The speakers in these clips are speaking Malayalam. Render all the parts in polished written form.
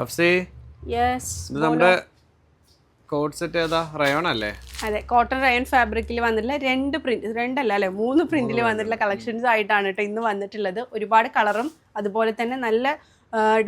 അഫ്സി യെസ് ഇത് നമ്മുടെ കോട്ട് സെറ്റ് ഏതാ റയോൺ അല്ലേ? അതെ, കോട്ടൺ റയോൺ ഫാബ്രിക്കിൽ വന്നിട്ടുള്ള മൂന്ന് പ്രിന്റിൽ വന്നിട്ടുള്ള കളക്ഷൻസ് ആയിട്ടാണ് കേട്ടോ ഇന്ന് വന്നിട്ടുള്ളത്. ഒരുപാട് കളറും അതുപോലെ തന്നെ നല്ല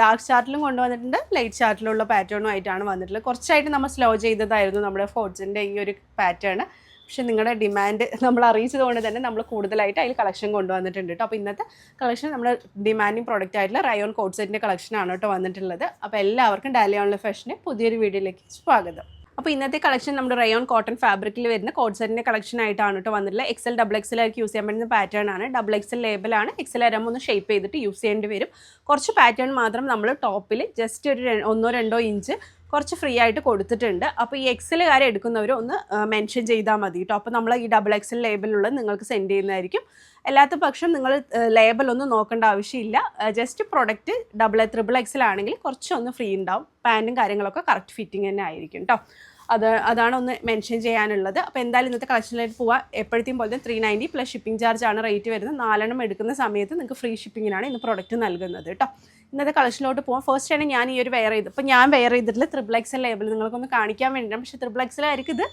ഡാർക്ക് ചാർട്ടിലും കൊണ്ടുവന്നിട്ടുണ്ട്, ലൈറ്റ് ചാർട്ടിലുള്ള പാറ്റേണും ആയിട്ടാണ് വന്നിട്ടുള്ളത്. കുറച്ചായിട്ട് നമ്മൾ സ്ലോ ചെയ്തതായിരുന്നു നമ്മുടെ ഫോർട്സിൻ്റെ ഈ ഒരു പാറ്റേൺ. പക്ഷെ നിങ്ങളുടെ ഡിമാൻഡ് നമ്മൾ അറിയിച്ചതുകൊണ്ട് തന്നെ നമ്മൾ കൂടുതലായിട്ട് അതിൽ കളക്ഷൻ കൊണ്ടുവന്നിട്ടുണ്ട് കേട്ടോ. അപ്പോൾ ഇന്നത്തെ കളക്ഷൻ നമ്മുടെ ഡിമാൻഡിങ് പ്രോഡക്റ്റ് ആയിട്ടുള്ള റയോൺ കോട്ട് സെറ്റിൻ്റെ കളക്ഷനാണ് കേട്ടോ വന്നിട്ടുള്ളത്. അപ്പോൾ എല്ലാവർക്കും ഡാലി ഓൺലൈൻ ഫാഷൻ്റെ പുതിയൊരു വീഡിയോയിലേക്ക് സ്വാഗതം. അപ്പോൾ ഇന്നത്തെ കളക്ഷൻ നമ്മുടെ റയോൺ കോട്ടൺ ഫാബ്രിക്കിൽ വരുന്ന കോട്ട് സെറ്റിൻ്റെ കളക്ഷൻ ആയിട്ടാണ് കേട്ടോ വന്നിട്ടുള്ളത്. XL XXL ആയിരിക്കും യൂസ് ചെയ്യാൻ പറ്റുന്ന പാറ്റേൺ ആണ്. XXL ലേബലാണ്. XL ആകുമ്പോൾ ഒന്ന് ഷേപ്പ് ചെയ്തിട്ട് യൂസ് ചെയ്യേണ്ടി വരും. കുറച്ച് പാറ്റേൺ മാത്രം നമ്മൾ ടോപ്പിൽ ജസ്റ്റ് ഒരു 1-2 ഇഞ്ച് കുറച്ച് ഫ്രീ ആയിട്ട് കൊടുത്തിട്ടുണ്ട്. അപ്പോൾ ഈ എക്സലുകാരെ എടുക്കുന്നവർ ഒന്ന് മെൻഷൻ ചെയ്താൽ മതി കേട്ടോ. അപ്പോൾ നമ്മൾ ഈ XXL ലേബലുള്ളത് നിങ്ങൾക്ക് സെൻഡ് ചെയ്യുന്നതായിരിക്കും. അല്ലാത്ത പക്ഷം നിങ്ങൾ ലേബലൊന്നും നോക്കേണ്ട ആവശ്യമില്ല. ജസ്റ്റ് പ്രൊഡക്റ്റ് XXL ആണെങ്കിൽ കുറച്ചൊന്ന് ഫ്രീ ഉണ്ടാവും. പാൻറ്റും കാര്യങ്ങളൊക്കെ കറക്റ്റ് ഫിറ്റിംഗ് തന്നെ ആയിരിക്കും കേട്ടോ. അതാണ് ഒന്ന് മെൻഷൻ ചെയ്യാനുള്ളത്. അപ്പോൾ എന്തായാലും ഇന്നത്തെ കളക്ഷനിലേക്ക് പോവാം. എപ്പോഴത്തെയും പോലെ 390 പ്ലസ് ഷിപ്പിംഗ് ചാർജ് ആണ് റേറ്റ് വരുന്നത്. 4 എടുക്കുന്ന സമയത്ത് നിങ്ങൾക്ക് ഫ്രീ ഷിപ്പിങ്ങിനാണ് ഇന്ന് പ്രൊഡക്റ്റ് നൽകുന്നത് കേട്ടോ. ഇന്നത്തെ കളക്ഷനിലോട്ട് പോകാം. ഫസ്റ്റ് ആണ് ഞാൻ ഈ ഒരു വെയർ ചെയ്ത്, ഇപ്പോൾ ഞാൻ വെയർ ചെയ്തിട്ടുള്ള XXL ലേബൽ നിങ്ങൾക്കൊന്ന് കാണിക്കാൻ വേണ്ടിയിട്ടാണ്. പക്ഷേ XXL ആയിരിക്കും ഇത്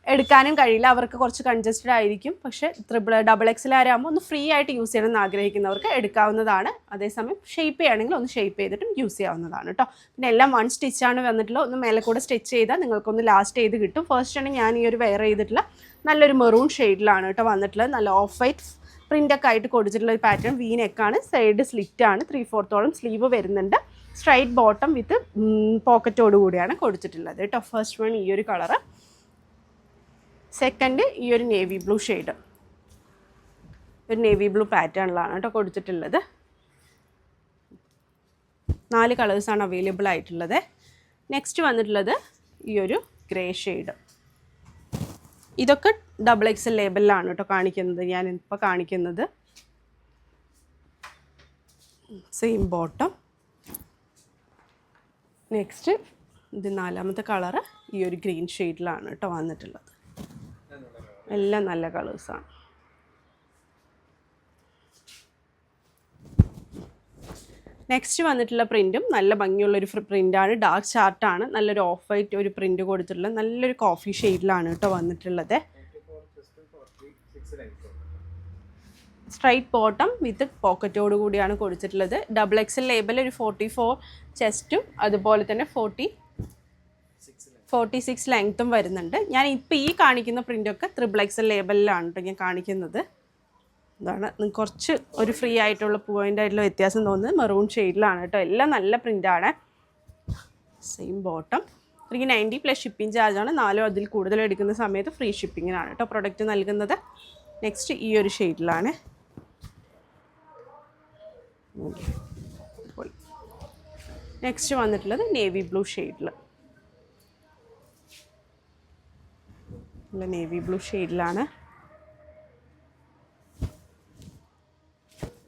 എടുക്കാനും കഴിയില്ല, അവർക്ക് കുറച്ച് കൺജസ്റ്റഡ് ആയിരിക്കും. പക്ഷേ XXL ആകുമ്പോൾ ഒന്ന് ഫ്രീ ആയിട്ട് യൂസ് ചെയ്യണം എന്ന് ആഗ്രഹിക്കുന്നവർക്ക് എടുക്കാവുന്നതാണ്. അതേസമയം ഷേപ്പ് ചെയ്യുകയാണെങ്കിൽ ഒന്ന് ഷേപ്പ് ചെയ്തിട്ടും യൂസ് ചെയ്യാവുന്നതാണ് കേട്ടോ. പിന്നെ എല്ലാം 1 സ്റ്റിച്ചാണ് വന്നിട്ടുള്ളത്. ഒന്ന് മേലെ കൂടെ സ്റ്റിച്ച് ചെയ്താൽ നിങ്ങൾക്കൊന്ന് ലാസ്റ്റ് ചെയ്ത് കിട്ടും. ഫസ്റ്റ് ആണ് ഞാൻ ഈ ഒരു വെയർ ചെയ്തിട്ടുള്ള നല്ലൊരു മെറൂൺ ഷെയ്ഡിലാണ് കേട്ടോ വന്നിട്ടുള്ളത്. നല്ല ഓഫ് വൈറ്റ് പ്രിൻ്റൊക്കെ ആയിട്ട് കൊടുത്തിട്ടുള്ള ഒരു പാറ്റേൺ. വി നെക്കാണ്, സൈഡ് സ്ലിറ്റാണ്, 3/4 സ്ലീവ് വരുന്നുണ്ട്. സ്ട്രൈറ്റ് ബോട്ടം വിത്ത് പോക്കറ്റോട് കൂടിയാണ് കൊടുത്തിട്ടുള്ളത് കേട്ടോ. ഫസ്റ്റ് വൺ ഈ ഒരു കളറ്. സെക്കൻഡ് ഈ ഒരു നേവി ബ്ലൂ ഷെയ്ഡ്, ഒരു നേവി ബ്ലൂ പാറ്റേണിലാണ് കേട്ടോ കൊടുത്തിട്ടുള്ളത്. 4 കളേഴ്സാണ് അവൈലബിൾ ആയിട്ടുള്ളത്. നെക്സ്റ്റ് വന്നിട്ടുള്ളത് ഈ ഒരു ഗ്രേ ഷെയ്ഡ്. ഇതൊക്കെ XXL ലേബലിലാണ് കേട്ടോ കാണിക്കുന്നത്. ഞാൻ ഇപ്പോൾ കാണിക്കുന്നത് സെയിം ബോട്ടം. നെക്സ്റ്റ് ഇത് 4ാമത്തെ കളറ് ഈ ഒരു ഗ്രീൻ ഷെയ്ഡിലാണ് കേട്ടോ വന്നിട്ടുള്ളത്. എല്ലാം നല്ല കളേഴ്സാണ്. നെക്സ്റ്റ് വന്നിട്ടുള്ള പ്രിൻറ്റും നല്ല ഭംഗിയുള്ളൊരു പ്രിൻ്റാണ്. ഡാർക്ക് ചാർട്ടാണ്. നല്ലൊരു ഓഫ് വൈറ്റ് ഒരു പ്രിൻറ്റ് കൊടുത്തിട്ടുള്ളത്. നല്ലൊരു കോഫി ഷെയ്ഡിലാണ് കേട്ടോ വന്നിട്ടുള്ളത്. സ്ട്രൈറ്റ് ബോട്ടം വിത്ത് പോക്കറ്റോട് കൂടിയാണ് കൊടുത്തിട്ടുള്ളത്. XXL ലേബൽ ഒരു 44 ചെസ്റ്റും അതുപോലെ തന്നെ 46 ലെങ്ത്തും വരുന്നുണ്ട്. ഞാൻ ഇപ്പോൾ ഈ കാണിക്കുന്ന പ്രിൻ്റൊക്കെ XXL ലേബലിലാണ് കേട്ടോ ഞാൻ കാണിക്കുന്നത്. ഇതാണ് കുറച്ച് ഒരു ഫ്രീ ആയിട്ടുള്ള പോയിൻ്റ് ആയിട്ടുള്ള വ്യത്യാസം തോന്നുന്നത്. മെറൂൺ ഷെയ്ഡിലാണ് കേട്ടോ. എല്ലാം നല്ല പ്രിൻ്റാണ്. Same bottom. 390 പ്ലസ് ഷിപ്പിംഗ് ചാർജാണ്. 4 അതിൽ കൂടുതൽ എടുക്കുന്ന സമയത്ത് ഫ്രീ ഷിപ്പിങ്ങിനാണ് കേട്ടോ പ്രൊഡക്റ്റ് നൽകുന്നത്. നെക്സ്റ്റ് ഈ ഒരു ഷെയ്ഡിലാണ്. നെക്സ്റ്റ് വന്നിട്ടുള്ളത് നേവി ബ്ലൂ ഷെയ്ഡിൽ. നേവി ബ്ലൂ ഷെയ്ഡിലാണ്.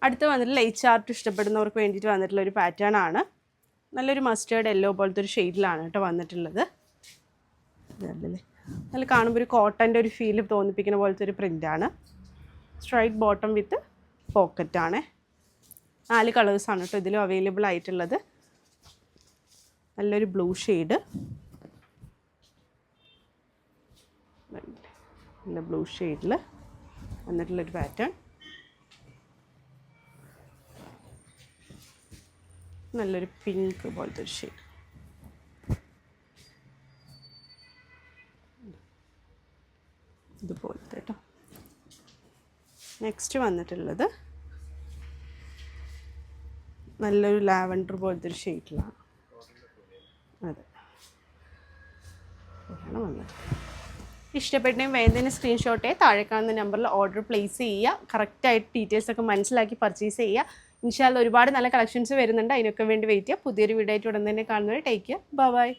അടുത്ത് വന്നിട്ട് ലൈറ്റ് ചാർട്ട് ഇഷ്ടപ്പെടുന്നവർക്ക് വേണ്ടിയിട്ട് വന്നിട്ടുള്ള ഒരു പാറ്റേൺ ആണ്. നല്ലൊരു മസ്റ്റേർഡ് യെല്ലോ പോലത്തെ ഒരു ഷെയ്ഡിലാണ് കേട്ടോ വന്നിട്ടുള്ളത്. നല്ല കാണുമ്പോൾ ഒരു കോട്ടൻ്റെ ഒരു ഫീൽ തോന്നിപ്പിക്കുന്ന പോലത്തെ ഒരു പ്രിൻ്റാണ്. സ്ട്രൈറ്റ് ബോട്ടം വിത്ത് പോക്കറ്റാണ്. 4 കളേഴ്സാണ് കേട്ടോ ഇതിലും അവൈലബിൾ ആയിട്ടുള്ളത്. നല്ലൊരു ബ്ലൂ ഷെയ്ഡ്, നല്ല ബ്ലൂ ഷെയ്ഡിൽ വന്നിട്ടുള്ളൊരു പാറ്റേൺ. നല്ലൊരു പിങ്ക് പോലത്തെ ഒരു ഷെയ്ഡ്. ഇതുപോലത്തെ കേട്ടോ. നെക്സ്റ്റ് വന്നിട്ടുള്ളത് നല്ലൊരു ലാവൻഡർ പോലത്തെ ഒരു ഷെയ്ഡിലാണ്. അതെ, വന്നത് ഇഷ്ടപ്പെട്ടെങ്കിൽ വേണ്ടതിന് സ്ക്രീൻഷോട്ടേ താഴെ കാണുന്ന നമ്പറിൽ ഓർഡർ പ്ലേസ് ചെയ്യുക. കറക്റ്റായിട്ട് ഡീറ്റെയിൽസൊക്കെ മനസ്സിലാക്കി പർച്ചേസ് ചെയ്യുക. ഇൻഷാ അല്ലാഹ് ഒരുപാട് നല്ല കളക്ഷൻസ് വരുന്നുണ്ട്. അതിനൊക്കെ വേണ്ടി വെയിറ്റ് ചെയ്യുക. പുതിയൊരു വീഡിയോ ആയിട്ട് ഉടൻ തന്നെ കാണുന്നത്. Take care. ബൈ.